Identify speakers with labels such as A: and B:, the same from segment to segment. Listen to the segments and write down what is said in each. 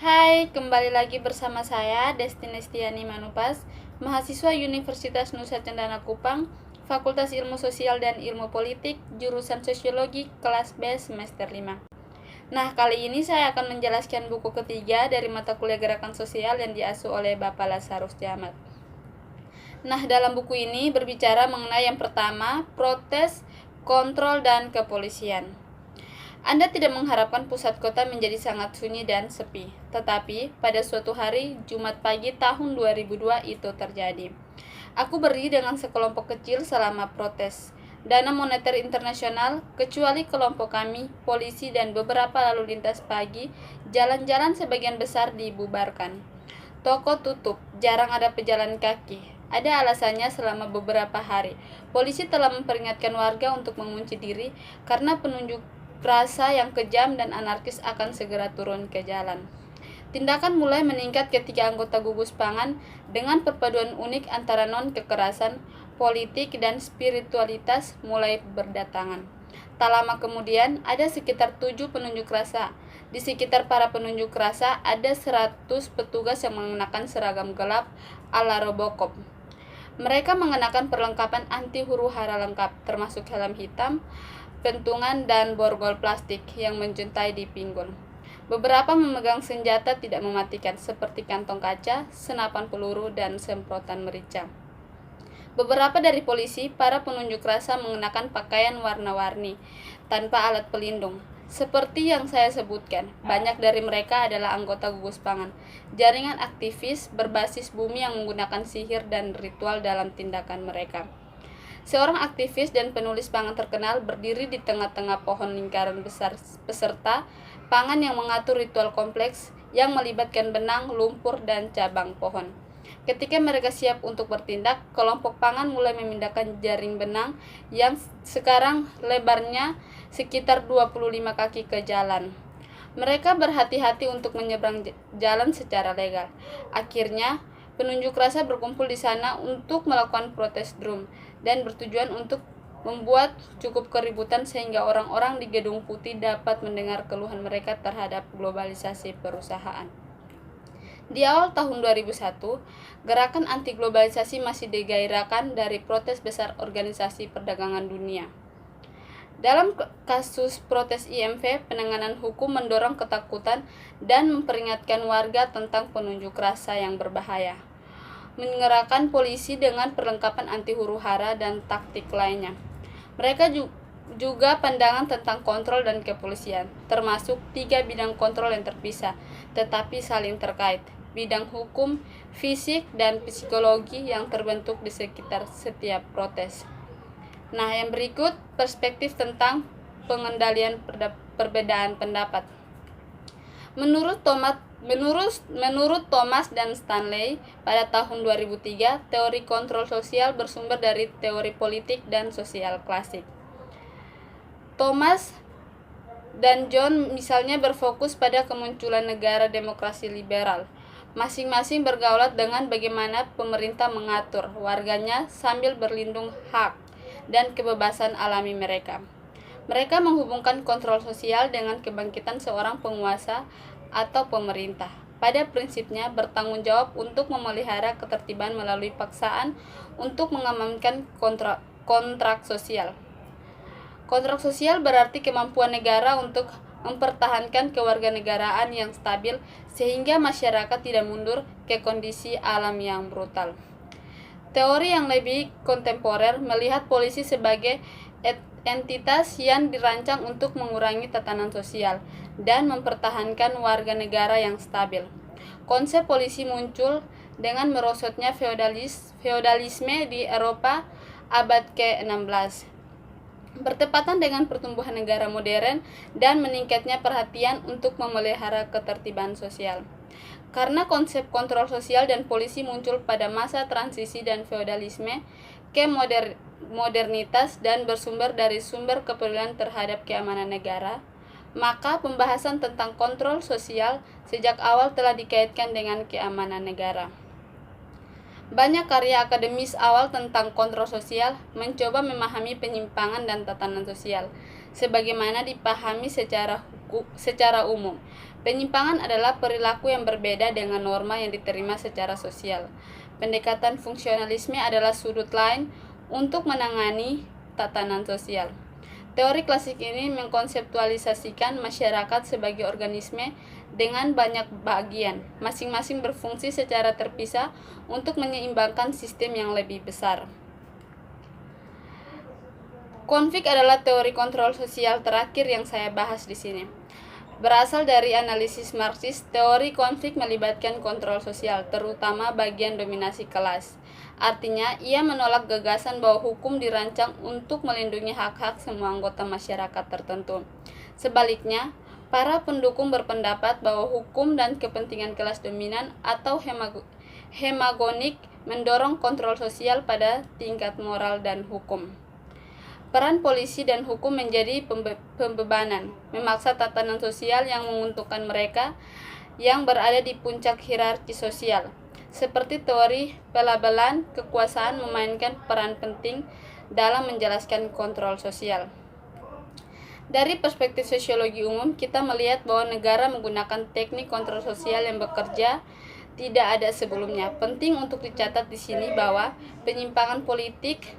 A: Hai, kembali lagi bersama saya Desti Nestiani Manupas, mahasiswa Universitas Nusa Cendana Kupang, Fakultas Ilmu Sosial dan Ilmu Politik, jurusan Sosiologi, kelas B semester 5. Nah, kali ini saya akan menjelaskan buku ketiga dari mata kuliah Gerakan Sosial yang diasuh oleh Bapak Lazarus Jamat. Nah, dalam buku ini berbicara mengenai yang pertama, protes, kontrol, dan kepolisian. Anda tidak mengharapkan pusat kota menjadi sangat sunyi dan sepi, tetapi pada suatu hari, Jumat pagi tahun 2002 itu terjadi. Aku berdiri dengan sekelompok kecil selama protes. Dana Moneter Internasional, kecuali kelompok kami, polisi dan beberapa lalu lintas pagi, jalan-jalan sebagian besar dibubarkan. Toko tutup, jarang ada pejalan kaki. Ada alasannya selama beberapa hari. Polisi telah memperingatkan warga untuk mengunci diri karena penunjuk rasa yang kejam dan anarkis akan segera turun ke jalan. Tindakan mulai meningkat ketika anggota gugus pangan dengan perpaduan unik antara non-kekerasan, politik, dan spiritualitas mulai berdatangan. Tak lama kemudian, ada sekitar 7 penunjuk rasa. Di sekitar para penunjuk rasa ada 100 petugas yang mengenakan seragam gelap ala Robocop. Mereka mengenakan perlengkapan anti huru-hara lengkap, termasuk helm hitam, pentungan, dan borgol plastik yang menjuntai di pinggul. Beberapa memegang senjata tidak mematikan seperti kantong kaca, senapan peluru, dan semprotan merica. Beberapa dari polisi, para penunjuk rasa mengenakan pakaian warna-warni tanpa alat pelindung. Seperti yang saya sebutkan, banyak dari mereka adalah anggota gugus pangan, jaringan aktivis berbasis bumi yang menggunakan sihir dan ritual dalam tindakan mereka. Seorang aktivis dan penulis pangan terkenal berdiri di tengah-tengah pohon lingkaran besar peserta pangan yang mengatur ritual kompleks yang melibatkan benang, lumpur, dan cabang pohon. Ketika mereka siap untuk bertindak, kelompok pangan mulai memindahkan jaring benang yang sekarang lebarnya sekitar 25 kaki ke jalan. Mereka berhati-hati untuk menyeberang jalan secara legal. Akhirnya, penunjuk rasa berkumpul di sana untuk melakukan protes drum dan bertujuan untuk membuat cukup keributan sehingga orang-orang di Gedung Putih dapat mendengar keluhan mereka terhadap globalisasi perusahaan. Di awal tahun 2001, gerakan anti globalisasi masih digairahkan dari protes besar Organisasi Perdagangan Dunia. Dalam kasus protes IMF, penanganan hukum mendorong ketakutan dan memperingatkan warga tentang penunjuk rasa yang berbahaya, mengerahkan polisi dengan perlengkapan anti huru-hara dan taktik lainnya. Mereka juga pandangan tentang kontrol dan kepolisian, termasuk 3 bidang kontrol yang terpisah, tetapi saling terkait, bidang hukum, fisik, dan psikologi yang terbentuk di sekitar setiap protes. Nah, yang berikut perspektif tentang pengendalian perbedaan pendapat. Menurut Thomas dan Stanley, pada tahun 2003, teori kontrol sosial bersumber dari teori politik dan sosial klasik. Thomas dan John misalnya berfokus pada kemunculan negara demokrasi liberal. Masing-masing bergaulat dengan bagaimana pemerintah mengatur warganya sambil berlindung hak dan kebebasan alami mereka. Mereka menghubungkan kontrol sosial dengan kebangkitan seorang penguasa atau pemerintah. Pada prinsipnya bertanggung jawab untuk memelihara ketertiban melalui paksaan untuk mengamankan kontrak sosial. Kontrak sosial berarti kemampuan negara untuk mempertahankan kewarganegaraan yang stabil sehingga masyarakat tidak mundur ke kondisi alam yang brutal. Teori yang lebih kontemporer melihat polisi sebagai entitas yang dirancang untuk mengurangi tekanan sosial dan mempertahankan warga negara yang stabil. Konsep polisi muncul dengan merosotnya feodalisme di Eropa abad ke-16. Bertepatan dengan pertumbuhan negara modern dan meningkatnya perhatian untuk memelihara ketertiban sosial. Karena konsep kontrol sosial dan polisi muncul pada masa transisi dan feodalisme ke modernitas dan bersumber dari sumber kepedulian terhadap keamanan negara, maka pembahasan tentang kontrol sosial sejak awal telah dikaitkan dengan keamanan negara. Banyak karya akademis awal tentang kontrol sosial mencoba memahami penyimpangan dan tatanan sosial, sebagaimana dipahami secara umum. Penyimpangan adalah perilaku yang berbeda dengan norma yang diterima secara sosial. Pendekatan fungsionalisme adalah sudut lain untuk menangani tatanan sosial. Teori klasik ini mengkonseptualisasikan masyarakat sebagai organisme dengan banyak bagian, masing-masing berfungsi secara terpisah untuk menyeimbangkan sistem yang lebih besar. Konflik adalah teori kontrol sosial terakhir yang saya bahas di sini. Berasal dari analisis Marxis, teori konflik melibatkan kontrol sosial, terutama bagian dominasi kelas. Artinya, ia menolak gagasan bahwa hukum dirancang untuk melindungi hak-hak semua anggota masyarakat tertentu. Sebaliknya, para pendukung berpendapat bahwa hukum dan kepentingan kelas dominan atau hemagonik mendorong kontrol sosial pada tingkat moral dan hukum. Peran polisi dan hukum menjadi pembebanan, memaksa tatanan sosial yang menguntungkan mereka yang berada di puncak hierarki sosial. Seperti teori pelabelan, kekuasaan memainkan peran penting dalam menjelaskan kontrol sosial. Dari perspektif sosiologi umum, kita melihat bahwa negara menggunakan teknik kontrol sosial yang bekerja tidak ada sebelumnya. Penting untuk dicatat di sini bahwa penyimpangan politik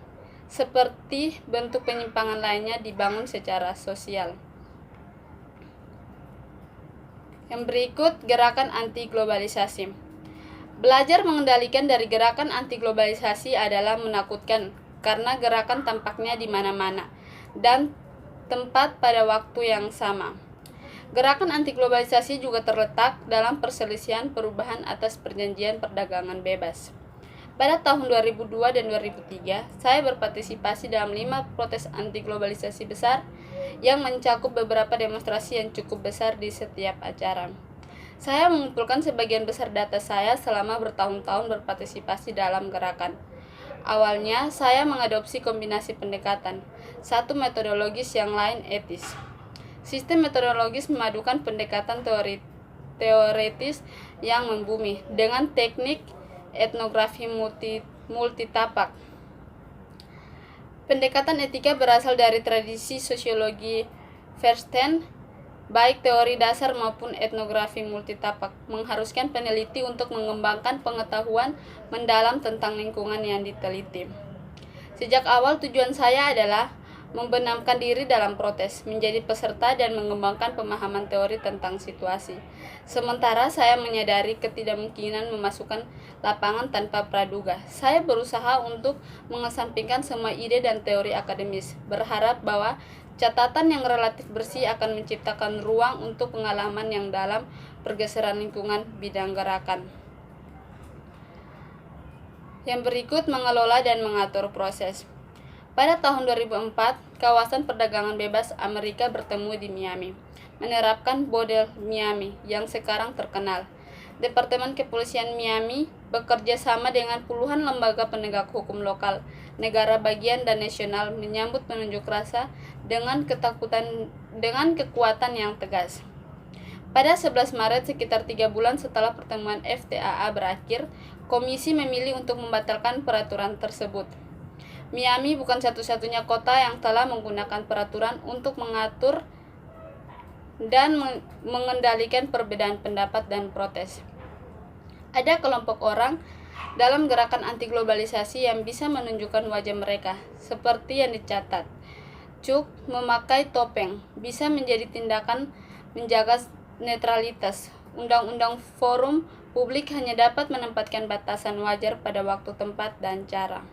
A: seperti bentuk penyimpangan lainnya dibangun secara sosial. Yang berikut, gerakan anti-globalisasi. Belajar mengendalikan dari gerakan anti-globalisasi adalah menakutkan karena gerakan tampaknya di mana-mana dan tempat pada waktu yang sama. Gerakan anti-globalisasi juga terletak dalam perselisihan perubahan atas perjanjian perdagangan bebas. Pada tahun 2002 dan 2003, saya berpartisipasi dalam 5 protes anti-globalisasi besar yang mencakup beberapa demonstrasi yang cukup besar di setiap acara. Saya mengumpulkan sebagian besar data saya selama bertahun-tahun berpartisipasi dalam gerakan. Awalnya, saya mengadopsi kombinasi pendekatan, satu metodologis yang lain etis. Sistem metodologis memadukan pendekatan teoretis yang membumi dengan teknik etnografi multitapak. Pendekatan etika berasal dari tradisi sosiologi Verstehen, baik teori dasar maupun etnografi multitapak, mengharuskan peneliti untuk mengembangkan pengetahuan mendalam tentang lingkungan yang diteliti. Sejak awal tujuan saya adalah membenamkan diri dalam protes, menjadi peserta dan mengembangkan pemahaman teori tentang situasi. Sementara saya menyadari ketidakmungkinan memasukkan lapangan tanpa praduga. Saya berusaha untuk mengesampingkan semua ide dan teori akademis, berharap bahwa catatan yang relatif bersih akan menciptakan ruang untuk pengalaman yang dalam pergeseran lingkungan bidang gerakan. Yang berikut, mengelola dan mengatur proses. Pada tahun 2004, kawasan perdagangan bebas Amerika bertemu di Miami, menerapkan model Miami yang sekarang terkenal. Departemen Kepolisian Miami bekerja sama dengan puluhan lembaga penegak hukum lokal, negara bagian dan nasional menyambut penunjuk rasa dengan kekuatan yang tegas. Pada 11 Maret, sekitar 3 bulan setelah pertemuan FTAA berakhir, komisi memilih untuk membatalkan peraturan tersebut. Miami bukan satu-satunya kota yang telah menggunakan peraturan untuk mengatur dan mengendalikan perbedaan pendapat dan protes. Ada kelompok orang dalam gerakan anti-globalisasi yang bisa menunjukkan wajah mereka, seperti yang dicatat. Cuk, memakai topeng bisa menjadi tindakan menjaga netralitas. Undang-undang forum publik hanya dapat menempatkan batasan wajar pada waktu, tempat, dan cara.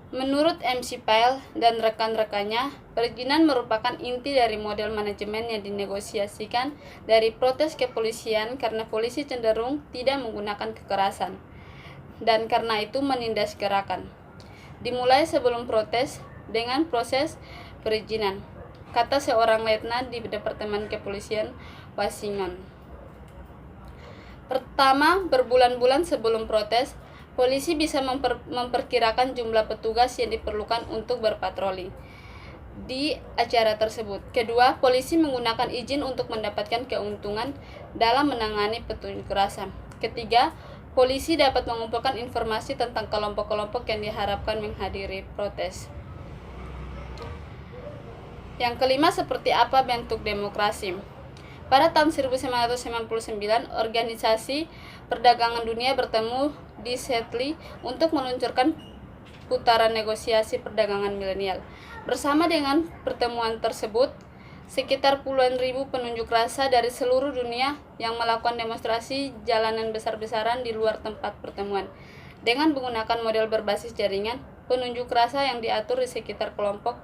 A: Menurut MC Pyle dan rekan-rekannya, perizinan merupakan inti dari model manajemen yang dinegosiasikan dari protes kepolisian karena polisi cenderung tidak menggunakan kekerasan, dan karena itu menindas gerakan. Dimulai sebelum protes dengan proses perizinan, kata seorang letnan di Departemen Kepolisian Washington. Pertama, berbulan-bulan sebelum protes, polisi bisa memperkirakan jumlah petugas yang diperlukan untuk berpatroli di acara tersebut. Kedua, polisi menggunakan izin untuk mendapatkan keuntungan dalam menangani pengunjuk rasa. Ketiga, polisi dapat mengumpulkan informasi tentang kelompok-kelompok yang diharapkan menghadiri protes. Yang kelima, seperti apa bentuk demokrasi? Pada tahun 1999, Organisasi Perdagangan Dunia bertemu di Seattle untuk meluncurkan putaran negosiasi perdagangan milenial. Bersama dengan pertemuan tersebut, sekitar puluhan ribu penunjuk rasa dari seluruh dunia yang melakukan demonstrasi jalanan besar-besaran di luar tempat pertemuan. Dengan menggunakan model berbasis jaringan, penunjuk rasa yang diatur di sekitar kelompok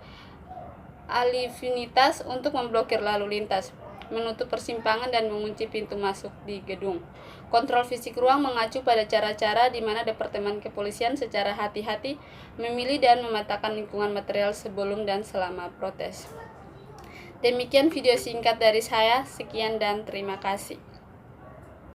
A: alifinitas untuk memblokir lalu lintas, menutup persimpangan dan mengunci pintu masuk di gedung. Kontrol fisik ruang mengacu pada cara-cara di mana Departemen Kepolisian secara hati-hati memilih dan memetakan lingkungan material sebelum dan selama protes. Demikian video singkat dari saya, sekian dan terima kasih.